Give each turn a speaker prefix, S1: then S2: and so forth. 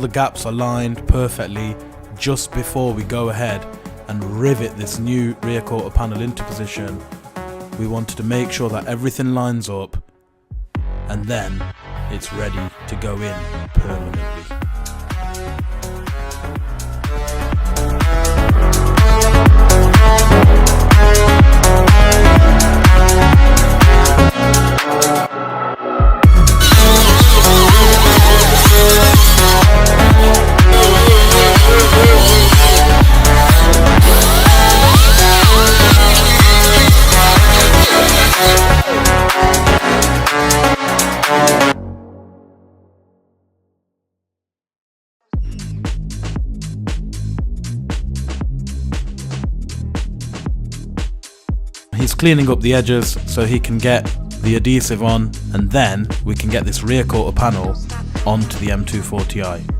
S1: the gaps are lined perfectly just before we go ahead and rivet this new rear quarter panel into position. We wanted to make sure that everything lines up, and then it's ready to go in permanently. He's cleaning up the edges so he can get the adhesive on, and then we can get this rear quarter panel onto the M240i.